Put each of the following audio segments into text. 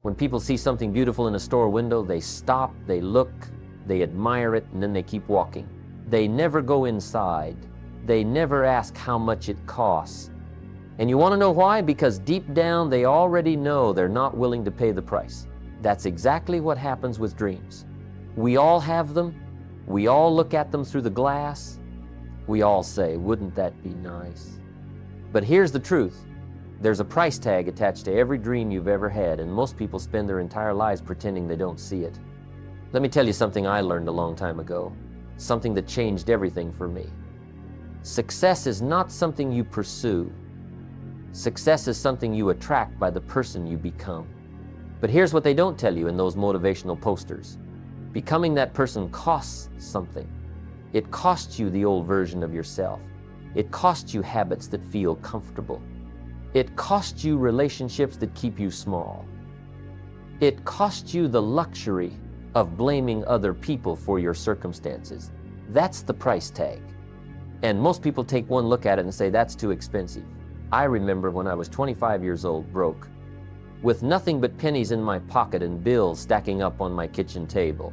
When people see something beautiful in a store window, they stop, they look, they admire it, and then they keep walking. They never go inside. They never ask how much it costs. And you want to know why? Because deep down, they already know they're not willing to pay the price. That's exactly what happens with dreams. We all have them. We all look at them through the glass. We all say, wouldn't that be nice? But here's the truth. There's a price tag attached to every dream you've ever had, and most people spend their entire lives pretending they don't see it. Let me tell you something I learned a long time ago, something that changed everything for me. Success is not something you pursue. Success is something you attract by the person you become. But here's what they don't tell you in those motivational posters. Becoming that person costs something. It costs you the old version of yourself. It costs you habits that feel comfortable. It costs you relationships that keep you small. It costs you the luxury of blaming other people for your circumstances. That's the price tag. And most people take one look at it and say, that's too expensive. I remember when I was 25 years old, broke, with nothing but pennies in my pocket and bills stacking up on my kitchen table.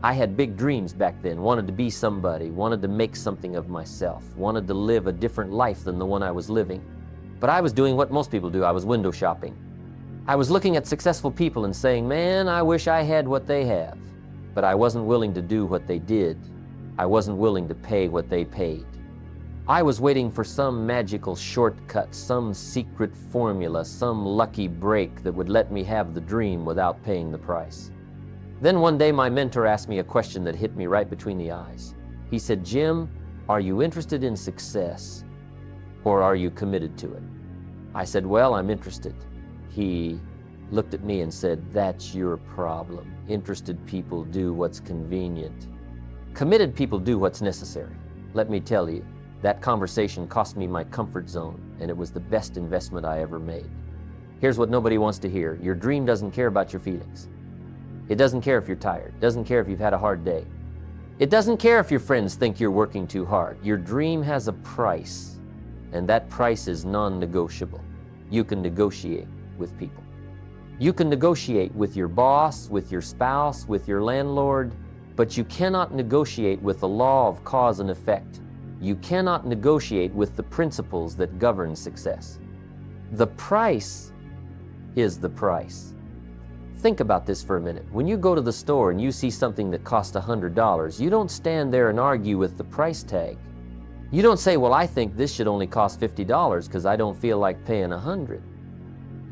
I had big dreams back then, wanted to be somebody, wanted to make something of myself, wanted to live a different life than the one I was living. But I was doing what most people do. I was window shopping. I was looking at successful people and saying, man, I wish I had what they have. But I wasn't willing to do what they did. I wasn't willing to pay what they paid. I was waiting for some magical shortcut, some secret formula, some lucky break that would let me have the dream without paying the price. Then one day my mentor asked me a question that hit me right between the eyes. He said, Jim, are you interested in success or are you committed to it? I said, well, I'm interested. He looked at me and said, that's your problem. Interested people do what's convenient. Committed people do what's necessary. Let me tell you, that conversation cost me my comfort zone, and it was the best investment I ever made. Here's what nobody wants to hear. Your dream doesn't care about your feelings. It doesn't care if you're tired. It doesn't care if you've had a hard day. It doesn't care if your friends think you're working too hard. Your dream has a price, and that price is non-negotiable. You can negotiate with people. You can negotiate with your boss, with your spouse, with your landlord, but you cannot negotiate with the law of cause and effect. You cannot negotiate with the principles that govern success. The price is the price. Think about this for a minute. When you go to the store and you see something that costs $100, you don't stand there and argue with the price tag. You don't say, well, I think this should only cost $50 because I don't feel like paying $100.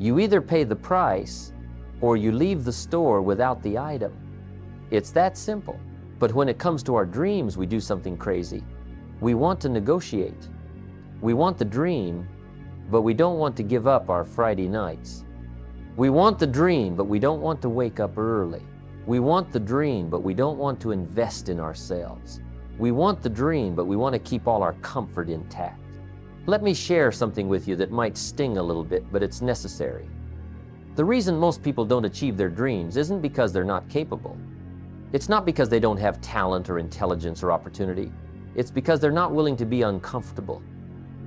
You either pay the price or you leave the store without the item. It's that simple. But when it comes to our dreams, we do something crazy. We want to negotiate. We want the dream, but we don't want to give up our Friday nights. We want the dream, but we don't want to wake up early. We want the dream, but we don't want to invest in ourselves. We want the dream, but we want to keep all our comfort intact. Let me share something with you that might sting a little bit, but it's necessary. The reason most people don't achieve their dreams isn't because they're not capable. It's not because they don't have talent or intelligence or opportunity. It's because they're not willing to be uncomfortable.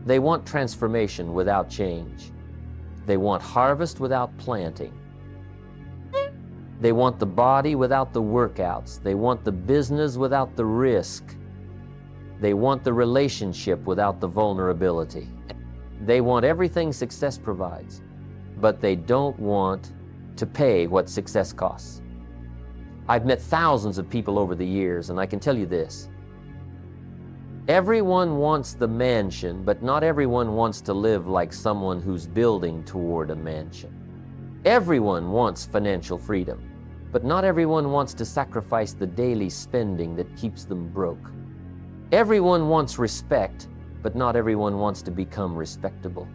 They want transformation without change. They want harvest without planting. They want the body without the workouts. They want the business without the risk. They want the relationship without the vulnerability. They want everything success provides, but they don't want to pay what success costs. I've met thousands of people over the years, and I can tell you this. Everyone wants the mansion, but not everyone wants to live like someone who's building toward a mansion. Everyone wants financial freedom, but not everyone wants to sacrifice the daily spending that keeps them broke. Everyone wants respect, but not everyone wants to become respectable.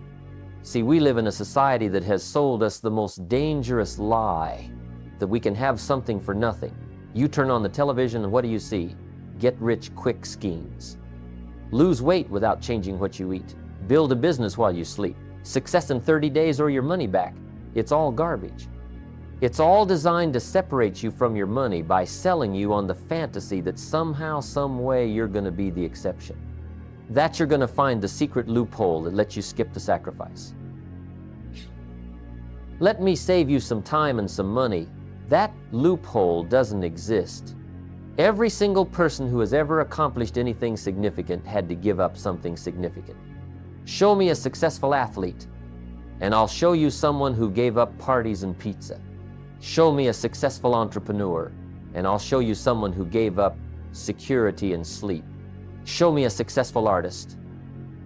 See, we live in a society that has sold us the most dangerous lie, that we can have something for nothing. You turn on the television and what do you see? Get-rich-quick schemes. Lose weight without changing what you eat. Build a business while you sleep. Success in 30 days or your money back. It's all garbage. It's all designed to separate you from your money by selling you on the fantasy that somehow, some way, you're going to be the exception. That you're going to find the secret loophole that lets you skip the sacrifice. Let me save you some time and some money. That loophole doesn't exist. Every single person who has ever accomplished anything significant had to give up something significant. Show me a successful athlete, and I'll show you someone who gave up parties and pizza. Show me a successful entrepreneur, and I'll show you someone who gave up security and sleep. Show me a successful artist,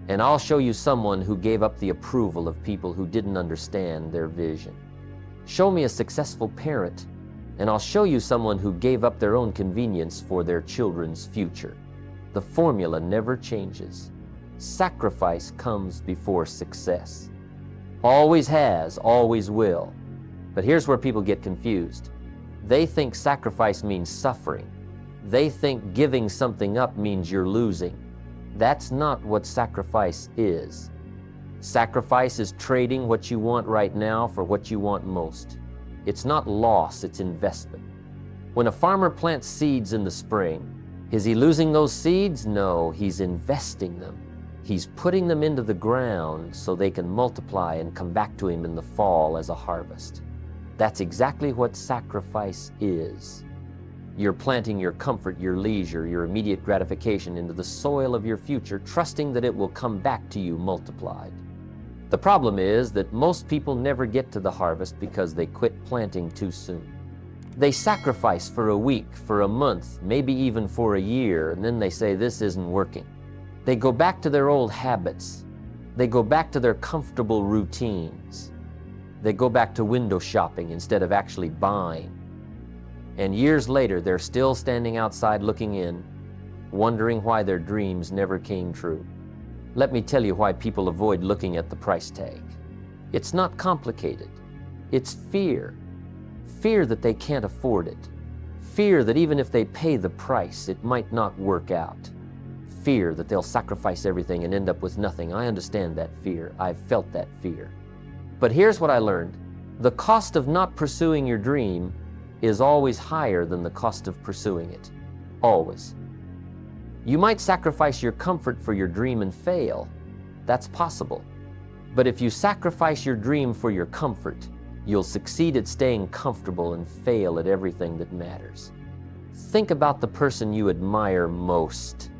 and I'll show you someone who gave up the approval of people who didn't understand their vision. Show me a successful parent, and I'll show you someone who gave up their own convenience for their children's future. The formula never changes. Sacrifice comes before success. Always has, always will. But here's where people get confused. They think sacrifice means suffering. They think giving something up means you're losing. That's not what sacrifice is. Sacrifice is trading what you want right now for what you want most. It's not loss, it's investment. When a farmer plants seeds in the spring, is he losing those seeds? No, he's investing them. He's putting them into the ground so they can multiply and come back to him in the fall as a harvest. That's exactly what sacrifice is. You're planting your comfort, your leisure, your immediate gratification into the soil of your future, trusting that it will come back to you multiplied. The problem is that most people never get to the harvest because they quit planting too soon. They sacrifice for a week, for a month, maybe even for a year, and then they say, this isn't working. They go back to their old habits. They go back to their comfortable routines. They go back to window shopping instead of actually buying. And years later, they're still standing outside looking in, wondering why their dreams never came true. Let me tell you why people avoid looking at the price tag. It's not complicated. It's fear. Fear that they can't afford it. Fear that even if they pay the price, it might not work out. Fear that they'll sacrifice everything and end up with nothing. I understand that fear. I've felt that fear. But here's what I learned. The cost of not pursuing your dream is always higher than the cost of pursuing it. Always. You might sacrifice your comfort for your dream and fail. That's possible. But if you sacrifice your dream for your comfort, you'll succeed at staying comfortable and fail at everything that matters. Think about the person you admire most.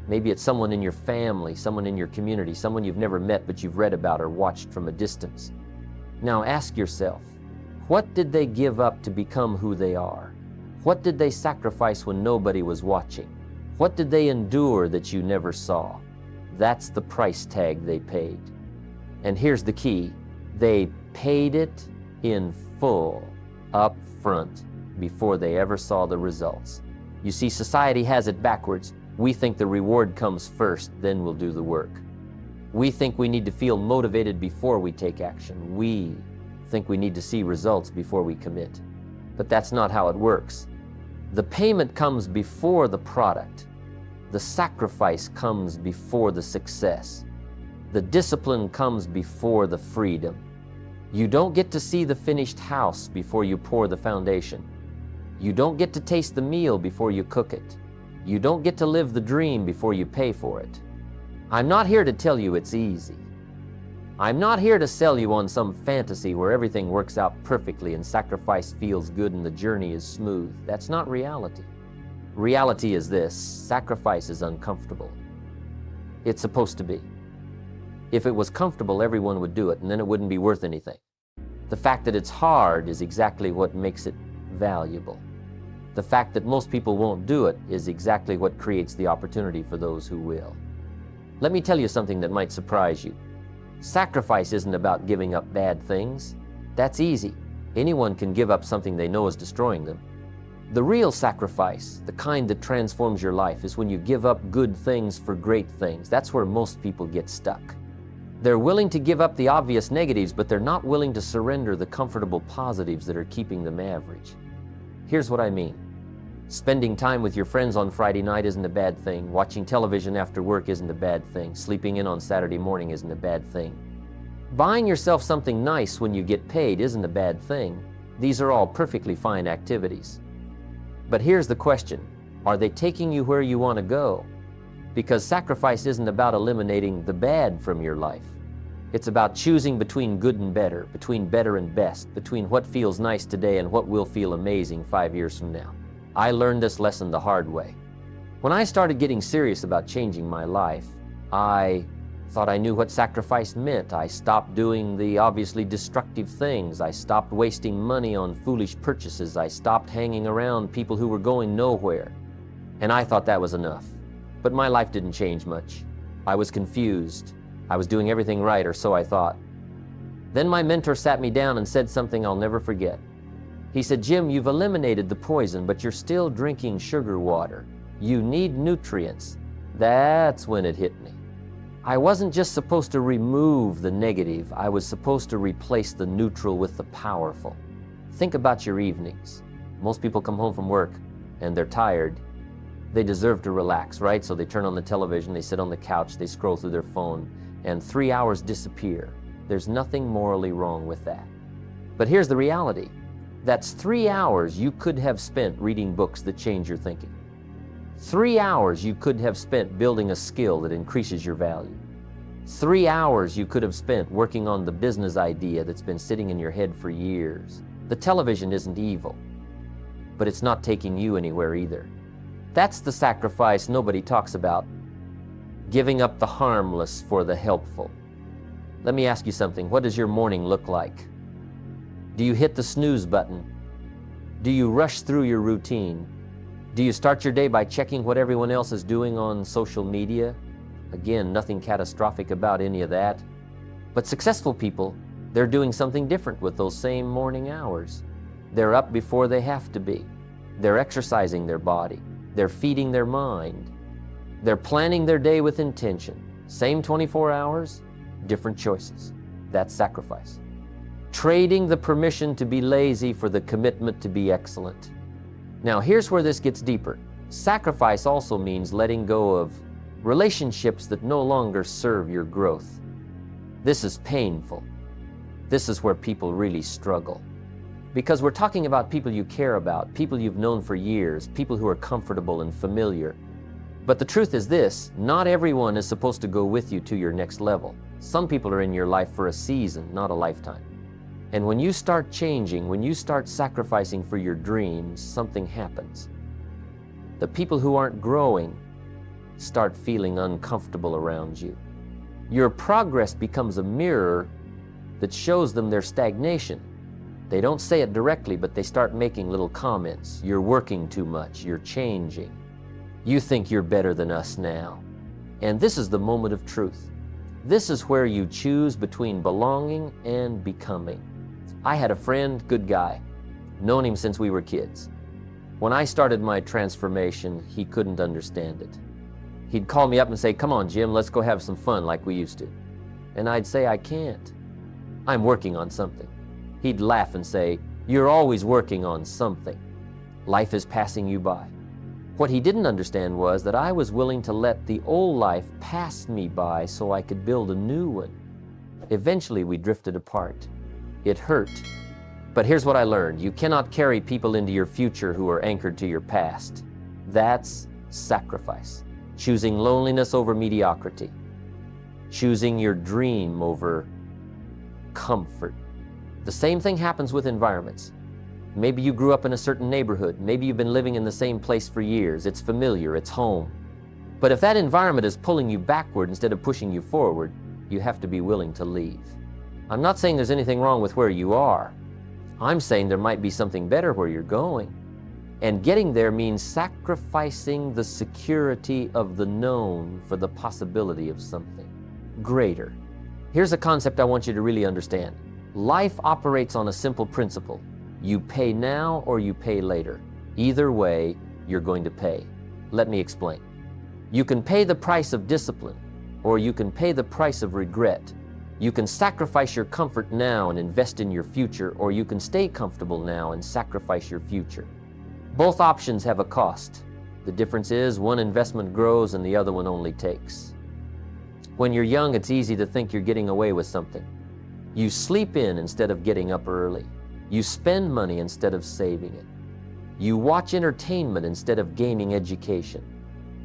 Maybe it's someone in your family, someone in your community, someone you've never met but you've read about or watched from a distance. Now ask yourself, what did they give up to become who they are? What did they sacrifice when nobody was watching? What did they endure that you never saw? That's the price tag they paid. And here's the key. They paid it in full, up front, before they ever saw the results. You see, society has it backwards. We think the reward comes first, then we'll do the work. We think we need to feel motivated before we take action. We think we need to see results before we commit. But that's not how it works. The payment comes before the product. The sacrifice comes before the success. The discipline comes before the freedom. You don't get to see the finished house before you pour the foundation. You don't get to taste the meal before you cook it. You don't get to live the dream before you pay for it. I'm not here to tell you it's easy. I'm not here to sell you on some fantasy where everything works out perfectly and sacrifice feels good and the journey is smooth. That's not reality. Reality is this: sacrifice is uncomfortable. It's supposed to be. If it was comfortable, everyone would do it, and then it wouldn't be worth anything. The fact that it's hard is exactly what makes it valuable. The fact that most people won't do it is exactly what creates the opportunity for those who will. Let me tell you something that might surprise you. Sacrifice isn't about giving up bad things. That's easy. Anyone can give up something they know is destroying them. The real sacrifice, the kind that transforms your life, is when you give up good things for great things. That's where most people get stuck. They're willing to give up the obvious negatives, but they're not willing to surrender the comfortable positives that are keeping them average. Here's what I mean. Spending time with your friends on Friday night isn't a bad thing. Watching television after work isn't a bad thing. Sleeping in on Saturday morning isn't a bad thing. Buying yourself something nice when you get paid isn't a bad thing. These are all perfectly fine activities. But here's the question. Are they taking you where you want to go? Because sacrifice isn't about eliminating the bad from your life. It's about choosing between good and better, between better and best, between what feels nice today and what will feel amazing 5 years from now. I learned this lesson the hard way. When I started getting serious about changing my life, I thought I knew what sacrifice meant. I stopped doing the obviously destructive things. I stopped wasting money on foolish purchases. I stopped hanging around people who were going nowhere. And I thought that was enough. But my life didn't change much. I was confused. I was doing everything right, or so I thought. Then my mentor sat me down and said something I'll never forget. He said, "Jim, you've eliminated the poison, but you're still drinking sugar water. You need nutrients." That's when it hit me. I wasn't just supposed to remove the negative, I was supposed to replace the neutral with the powerful. Think about your evenings. Most people come home from work and they're tired. They deserve to relax, right? So they turn on the television, they sit on the couch, they scroll through their phone, and 3 hours disappear. There's nothing morally wrong with that. But here's the reality. That's 3 hours you could have spent reading books that change your thinking. 3 hours you could have spent building a skill that increases your value. 3 hours you could have spent working on the business idea that's been sitting in your head for years. The television isn't evil, but it's not taking you anywhere either. That's the sacrifice nobody talks about. Giving up the harmless for the helpful. Let me ask you something. What does your morning look like? Do you hit the snooze button? Do you rush through your routine? Do you start your day by checking what everyone else is doing on social media? Again, nothing catastrophic about any of that. But successful people, they're doing something different with those same morning hours. They're up before they have to be. They're exercising their body. They're feeding their mind. They're planning their day with intention. Same 24 hours, different choices. That's sacrifice. Trading the permission to be lazy for the commitment to be excellent. Now, here's where this gets deeper. Sacrifice also means letting go of relationships that no longer serve your growth. This is painful. This is where people really struggle. Because we're talking about people you care about, people you've known for years, people who are comfortable and familiar. But the truth is this, not everyone is supposed to go with you to your next level. Some people are in your life for a season, not a lifetime. And when you start changing, when you start sacrificing for your dreams, something happens. The people who aren't growing start feeling uncomfortable around you. Your progress becomes a mirror that shows them their stagnation. They don't say it directly, but they start making little comments. You're working too much, you're changing. You think you're better than us now. And this is the moment of truth. This is where you choose between belonging and becoming. I had a friend, good guy, known him since we were kids. When I started my transformation, he couldn't understand it. He'd call me up and say, "Come on, Jim, let's go have some fun like we used to." And I'd say, "I can't. I'm working on something." He'd laugh and say, "You're always working on something. Life is passing you by." What he didn't understand was that I was willing to let the old life pass me by so I could build a new one. Eventually, we drifted apart. It hurt. But here's what I learned. You cannot carry people into your future who are anchored to your past. That's sacrifice. Choosing loneliness over mediocrity. Choosing your dream over comfort. The same thing happens with environments. Maybe you grew up in a certain neighborhood. Maybe you've been living in the same place for years. It's familiar, it's home. But if that environment is pulling you backward instead of pushing you forward, you have to be willing to leave. I'm not saying there's anything wrong with where you are. I'm saying there might be something better where you're going. And getting there means sacrificing the security of the known for the possibility of something greater. Here's a concept I want you to really understand. Life operates on a simple principle. You pay now or you pay later. Either way, you're going to pay. Let me explain. You can pay the price of discipline, or you can pay the price of regret. You can sacrifice your comfort now and invest in your future, or you can stay comfortable now and sacrifice your future. Both options have a cost. The difference is one investment grows and the other one only takes. When you're young, it's easy to think you're getting away with something. You sleep in instead of getting up early. You spend money instead of saving it. You watch entertainment instead of gaining education.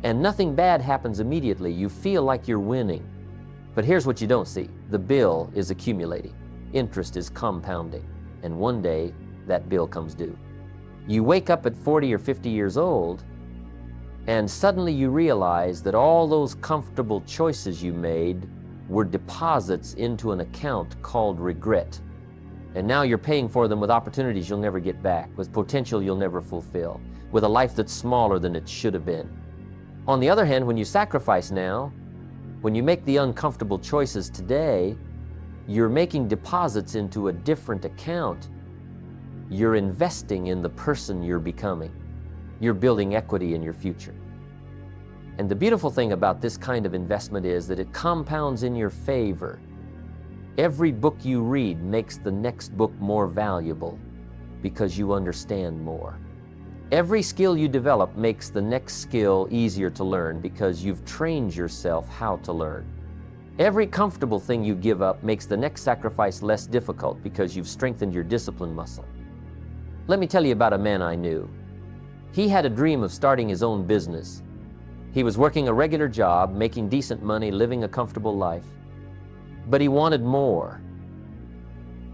And nothing bad happens immediately. You feel like you're winning. But here's what you don't see. The bill is accumulating. Interest is compounding. And one day, that bill comes due. You wake up at 40 or 50 years old, and suddenly you realize that all those comfortable choices you made were deposits into an account called regret. And now you're paying for them with opportunities you'll never get back, with potential you'll never fulfill, with a life that's smaller than it should have been. On the other hand, when you sacrifice now, when you make the uncomfortable choices today, you're making deposits into a different account. You're investing in the person you're becoming. You're building equity in your future. And the beautiful thing about this kind of investment is that it compounds in your favor. Every book you read makes the next book more valuable because you understand more. Every skill you develop makes the next skill easier to learn because you've trained yourself how to learn. Every comfortable thing you give up makes the next sacrifice less difficult because you've strengthened your discipline muscle. Let me tell you about a man I knew. He had a dream of starting his own business. He was working a regular job, making decent money, living a comfortable life. But he wanted more.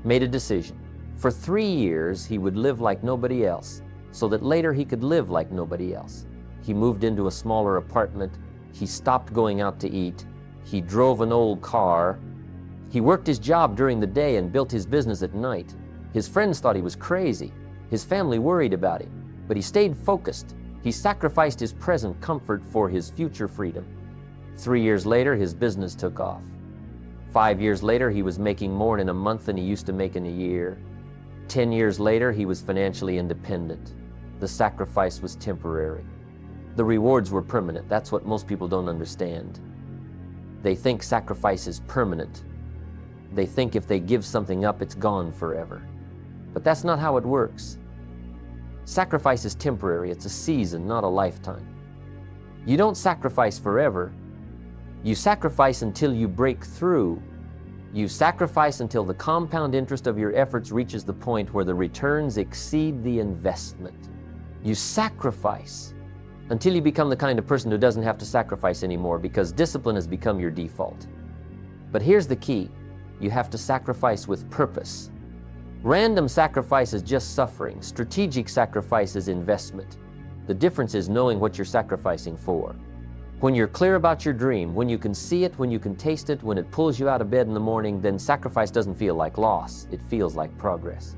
Made a decision. For 3 years, he would live like nobody else, so that later he could live like nobody else. He moved into a smaller apartment. He stopped going out to eat. He drove an old car. He worked his job during the day and built his business at night. His friends thought he was crazy. His family worried about him, but he stayed focused. He sacrificed his present comfort for his future freedom. 3 years later, his business took off. 5 years later, he was making more in a month than he used to make in a year. 10 years later, he was financially independent. The sacrifice was temporary. The rewards were permanent. That's what most people don't understand. They think sacrifice is permanent. They think if they give something up, it's gone forever. But that's not how it works. Sacrifice is temporary. It's a season, not a lifetime. You don't sacrifice forever. You sacrifice until you break through. You sacrifice until the compound interest of your efforts reaches the point where the returns exceed the investment. You sacrifice until you become the kind of person who doesn't have to sacrifice anymore because discipline has become your default. But here's the key. You have to sacrifice with purpose. Random sacrifice is just suffering. Strategic sacrifice is investment. The difference is knowing what you're sacrificing for. When you're clear about your dream, when you can see it, when you can taste it, when it pulls you out of bed in the morning, then sacrifice doesn't feel like loss. It feels like progress.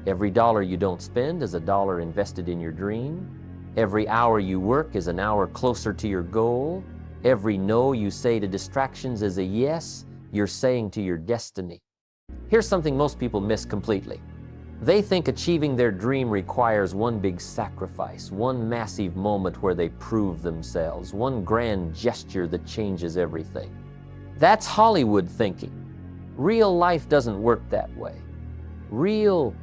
Every dollar you don't spend is a dollar invested in your dream. Every hour you work is an hour closer to your goal. Every no you say to distractions is a yes you're saying to your destiny. Here's something most people miss completely. They think achieving their dream requires one big sacrifice, one massive moment where they prove themselves, one grand gesture that changes everything. That's Hollywood thinking. Real life doesn't work that way. Real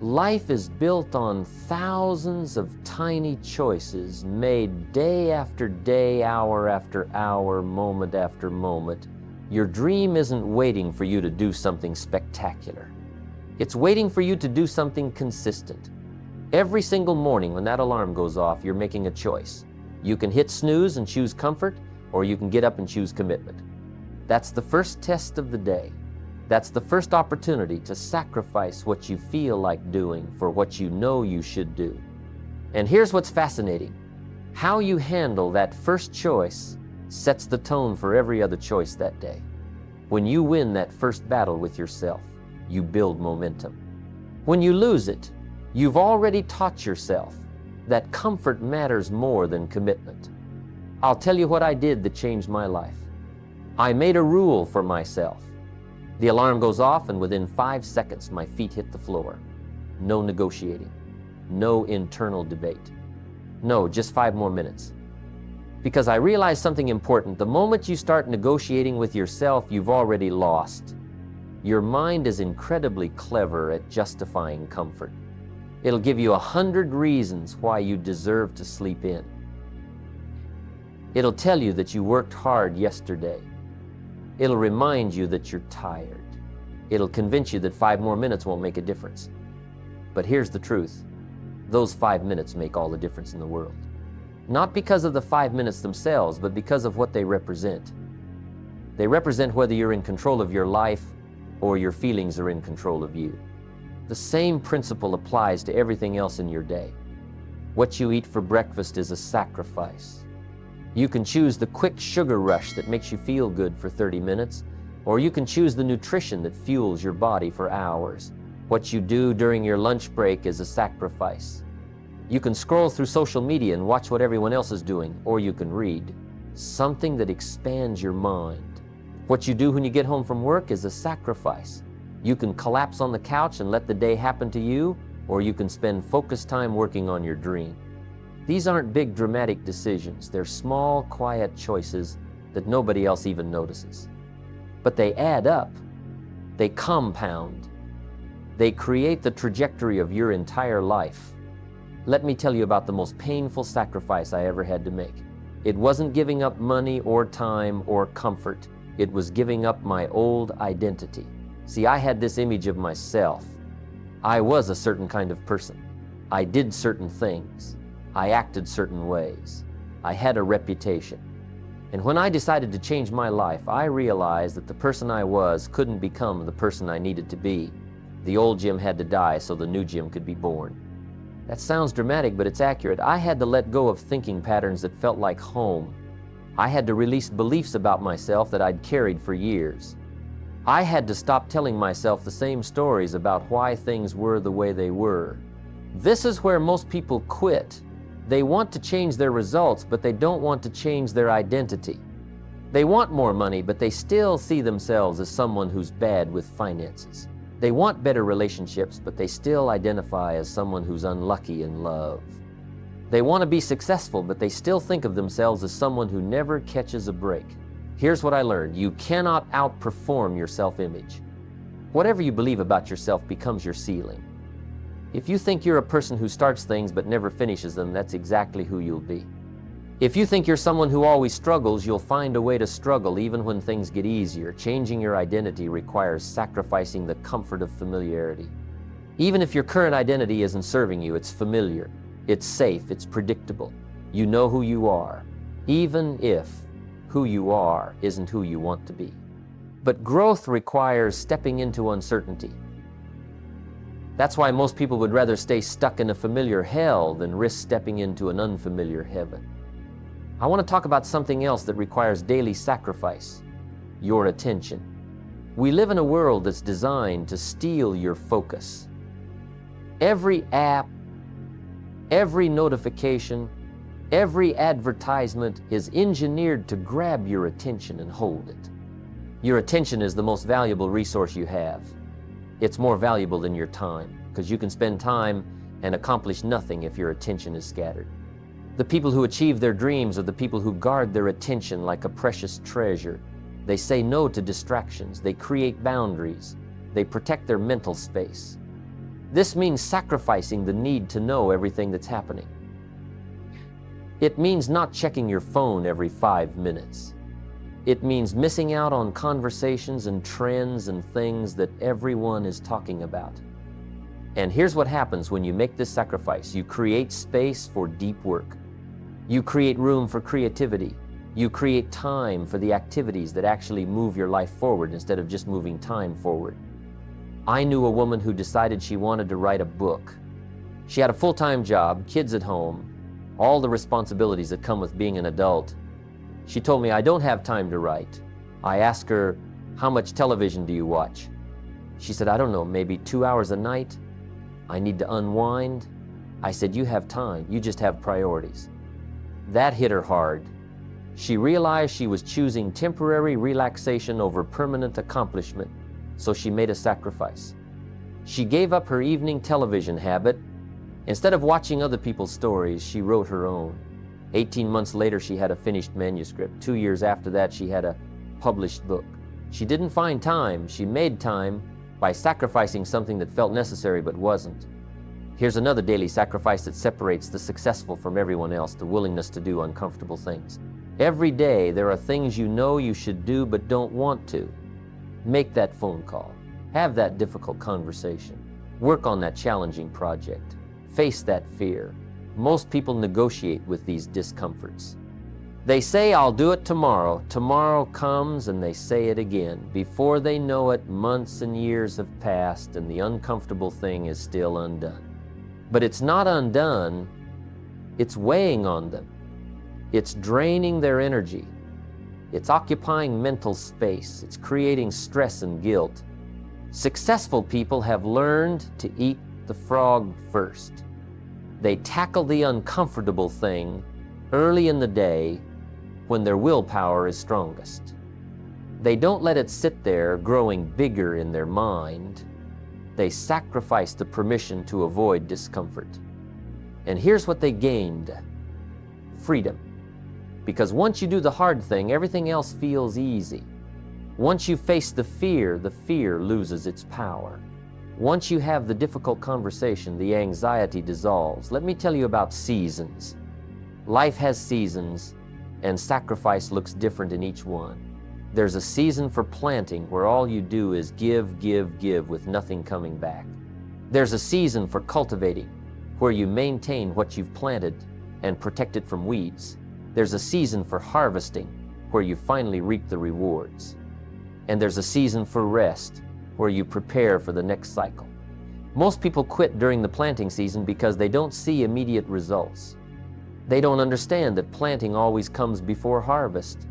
life is built on thousands of tiny choices made day after day, hour after hour, moment after moment. Your dream isn't waiting for you to do something spectacular. It's waiting for you to do something consistent. Every single morning when that alarm goes off, you're making a choice. You can hit snooze and choose comfort, or you can get up and choose commitment. That's the first test of the day. That's the first opportunity to sacrifice what you feel like doing for what you know you should do. And here's what's fascinating. How you handle that first choice sets the tone for every other choice that day. When you win that first battle with yourself, you build momentum. When you lose it, you've already taught yourself that comfort matters more than commitment. I'll tell you what I did that changed my life. I made a rule for myself. The alarm goes off, and within 5 seconds, my feet hit the floor. No negotiating. No internal debate. No, just 5 more minutes. Because I realized something important. The moment you start negotiating with yourself, you've already lost. Your mind is incredibly clever at justifying comfort. It'll give you 100 reasons why you deserve to sleep in. It'll tell you that you worked hard yesterday. It'll remind you that you're tired. It'll convince you that 5 more minutes won't make a difference. But here's the truth. Those 5 minutes make all the difference in the world. Not because of the 5 minutes themselves, but because of what they represent. They represent whether you're in control of your life or your feelings are in control of you. The same principle applies to everything else in your day. What you eat for breakfast is a sacrifice. You can choose the quick sugar rush that makes you feel good for 30 minutes, or you can choose the nutrition that fuels your body for hours. What you do during your lunch break is a sacrifice. You can scroll through social media and watch what everyone else is doing, or you can read something that expands your mind. What you do when you get home from work is a sacrifice. You can collapse on the couch and let the day happen to you, or you can spend focused time working on your dream. These aren't big dramatic decisions. They're small, quiet choices that nobody else even notices. But they add up. They compound. They create the trajectory of your entire life. Let me tell you about the most painful sacrifice I ever had to make. It wasn't giving up money or time or comfort. It was giving up my old identity. See, I had this image of myself. I was a certain kind of person. I did certain things. I acted certain ways. I had a reputation. And when I decided to change my life, I realized that the person I was couldn't become the person I needed to be. The old Jim had to die so the new Jim could be born. That sounds dramatic, but it's accurate. I had to let go of thinking patterns that felt like home. I had to release beliefs about myself that I'd carried for years. I had to stop telling myself the same stories about why things were the way they were. This is where most people quit. They want to change their results, but they don't want to change their identity. They want more money, but they still see themselves as someone who's bad with finances. They want better relationships, but they still identify as someone who's unlucky in love. They want to be successful, but they still think of themselves as someone who never catches a break. Here's what I learned. You cannot outperform your self-image. Whatever you believe about yourself becomes your ceiling. If you think you're a person who starts things but never finishes them, that's exactly who you'll be. If you think you're someone who always struggles, you'll find a way to struggle even when things get easier. Changing your identity requires sacrificing the comfort of familiarity. Even if your current identity isn't serving you, it's familiar, it's safe, it's predictable. You know who you are, even if who you are isn't who you want to be. But growth requires stepping into uncertainty. That's why most people would rather stay stuck in a familiar hell than risk stepping into an unfamiliar heaven. I want to talk about something else that requires daily sacrifice: your attention. We live in a world that's designed to steal your focus. Every app, every notification, every advertisement is engineered to grab your attention and hold it. Your attention is the most valuable resource you have. It's more valuable than your time, because you can spend time and accomplish nothing if your attention is scattered. The people who achieve their dreams are the people who guard their attention like a precious treasure. They say no to distractions. They create boundaries. They protect their mental space. This means sacrificing the need to know everything that's happening. It means not checking your phone every 5 minutes. It means missing out on conversations and trends and things that everyone is talking about. And here's what happens when you make this sacrifice. You create space for deep work. You create room for creativity. You create time for the activities that actually move your life forward instead of just moving time forward. I knew a woman who decided she wanted to write a book. She had a full-time job, kids at home, all the responsibilities that come with being an adult. She told me, "I don't have time to write." I asked her, "How much television do you watch?" She said, "I don't know, maybe 2 hours a night. I need to unwind." I said, "You have time, you just have priorities." That hit her hard. She realized she was choosing temporary relaxation over permanent accomplishment, so she made a sacrifice. She gave up her evening television habit. Instead of watching other people's stories, she wrote her own. 18 months later, she had a finished manuscript. 2 years after that, she had a published book. She didn't find time, she made time by sacrificing something that felt necessary but wasn't. Here's another daily sacrifice that separates the successful from everyone else: the willingness to do uncomfortable things. Every day, there are things you know you should do but don't want to. Make that phone call. Have that difficult conversation. Work on that challenging project. Face that fear. Most people negotiate with these discomforts. They say, "I'll do it tomorrow." Tomorrow comes and they say it again. Before they know it, months and years have passed and the uncomfortable thing is still undone. But it's not undone, it's weighing on them. It's draining their energy. It's occupying mental space. It's creating stress and guilt. Successful people have learned to eat the frog first. They tackle the uncomfortable thing early in the day when their willpower is strongest. They don't let it sit there growing bigger in their mind. They sacrifice the permission to avoid discomfort. And here's what they gained: freedom. Because once you do the hard thing, everything else feels easy. Once you face the fear loses its power. Once you have the difficult conversation, the anxiety dissolves. Let me tell you about seasons. Life has seasons, and sacrifice looks different in each one. There's a season for planting where all you do is give, give, give with nothing coming back. There's a season for cultivating where you maintain what you've planted and protect it from weeds. There's a season for harvesting where you finally reap the rewards. And there's a season for rest where you prepare for the next cycle. Most people quit during the planting season because they don't see immediate results. They don't understand that planting always comes before harvest.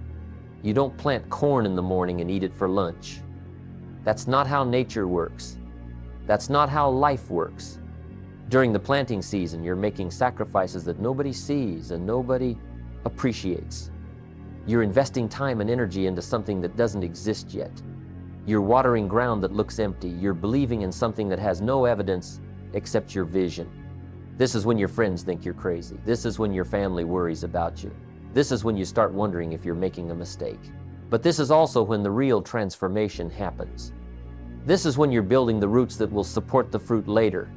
You don't plant corn in the morning and eat it for lunch. That's not how nature works. That's not how life works. During the planting season, you're making sacrifices that nobody sees and nobody appreciates. You're investing time and energy into something that doesn't exist yet. You're watering ground that looks empty. You're believing in something that has no evidence except your vision. This is when your friends think you're crazy. This is when your family worries about you. This is when you start wondering if you're making a mistake. But this is also when the real transformation happens. This is when you're building the roots that will support the fruit later.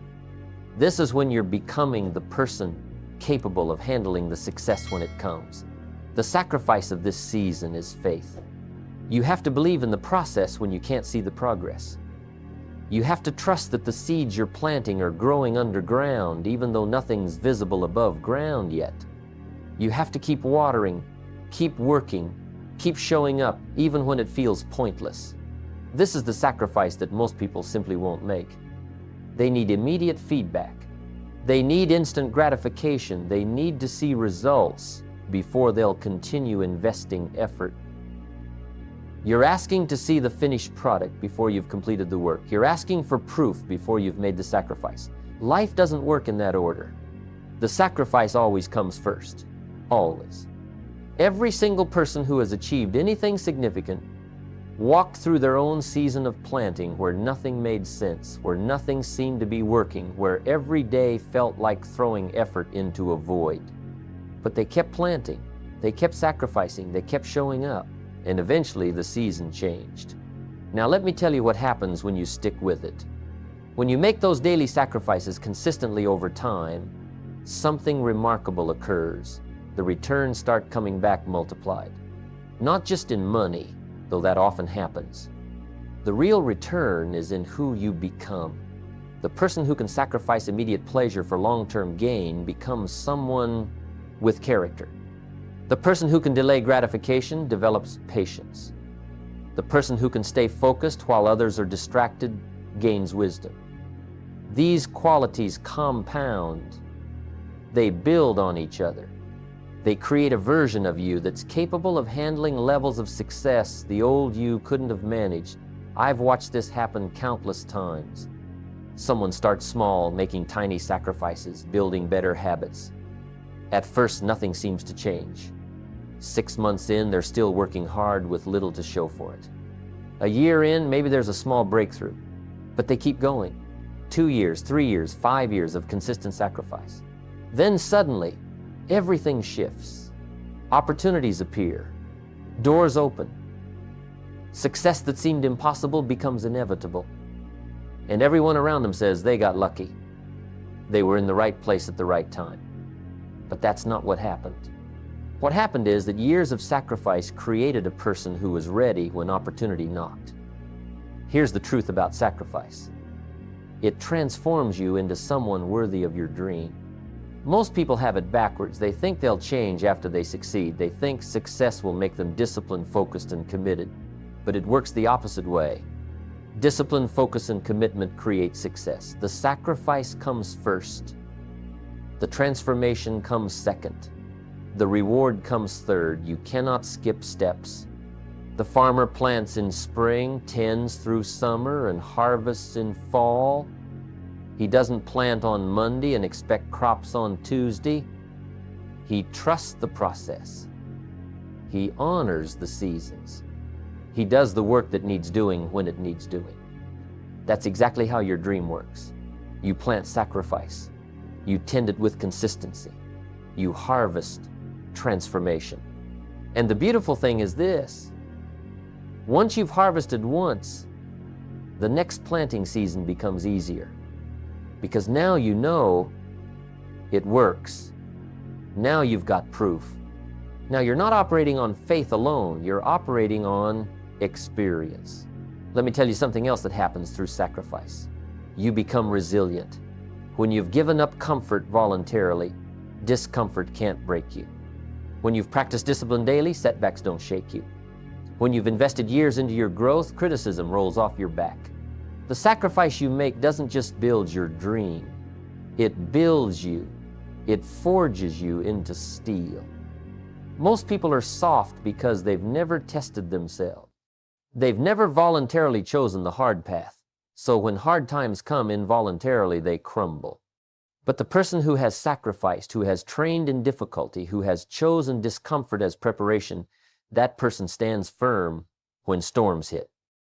This is when you're becoming the person capable of handling the success when it comes. The sacrifice of this season is faith. You have to believe in the process when you can't see the progress. You have to trust that the seeds you're planting are growing underground, even though nothing's visible above ground yet. You have to keep watering, keep working, keep showing up, even when it feels pointless. This is the sacrifice that most people simply won't make. They need immediate feedback. They need instant gratification. They need to see results before they'll continue investing effort. You're asking to see the finished product before you've completed the work. You're asking for proof before you've made the sacrifice. Life doesn't work in that order. The sacrifice always comes first. Always. Every single person who has achieved anything significant walked through their own season of planting where nothing made sense, where nothing seemed to be working, where every day felt like throwing effort into a void. But they kept planting, they kept sacrificing, they kept showing up, and eventually the season changed. Now let me tell you what happens when you stick with it. When you make those daily sacrifices consistently over time, something remarkable occurs. The returns start coming back multiplied. Not just in money, though that often happens. The real return is in who you become. The person who can sacrifice immediate pleasure for long-term gain becomes someone with character. The person who can delay gratification develops patience. The person who can stay focused while others are distracted gains wisdom. These qualities compound. They build on each other. They create a version of you that's capable of handling levels of success the old you couldn't have managed. I've watched this happen countless times. Someone starts small, making tiny sacrifices, building better habits. At first, nothing seems to change. 6 months in, they're still working hard with little to show for it. A year in, maybe there's a small breakthrough, but they keep going. 2 years, 3 years, 5 years of consistent sacrifice. Then suddenly, everything shifts. Opportunities appear. Doors open. Success that seemed impossible becomes inevitable. And everyone around them says they got lucky. They were in the right place at the right time. But that's not what happened. What happened is that years of sacrifice created a person who was ready when opportunity knocked. Here's the truth about sacrifice. It transforms you into someone worthy of your dream. Most people have it backwards. They think they'll change after they succeed. They think success will make them disciplined, focused, and committed. But it works the opposite way. Discipline, focus, and commitment create success. The sacrifice comes first. The transformation comes second. The reward comes third. You cannot skip steps. The farmer plants in spring, tends through summer, and harvests in fall. He doesn't plant on Monday and expect crops on Tuesday. He trusts the process. He honors the seasons. He does the work that needs doing when it needs doing. That's exactly how your dream works. You plant sacrifice. You tend it with consistency. You harvest transformation. And the beautiful thing is this: once you've harvested once, the next planting season becomes easier. Because now you know it works. Now you've got proof. Now you're not operating on faith alone, you're operating on experience. Let me tell you something else that happens through sacrifice. You become resilient. When you've given up comfort voluntarily, discomfort can't break you. When you've practiced discipline daily, setbacks don't shake you. When you've invested years into your growth, criticism rolls off your back. The sacrifice you make doesn't just build your dream. It builds you. It forges you into steel. Most people are soft because they've never tested themselves. They've never voluntarily chosen the hard path. So when hard times come, involuntarily they crumble. But the person who has sacrificed, who has trained in difficulty, who has chosen discomfort as preparation, that person stands firm when storms hit.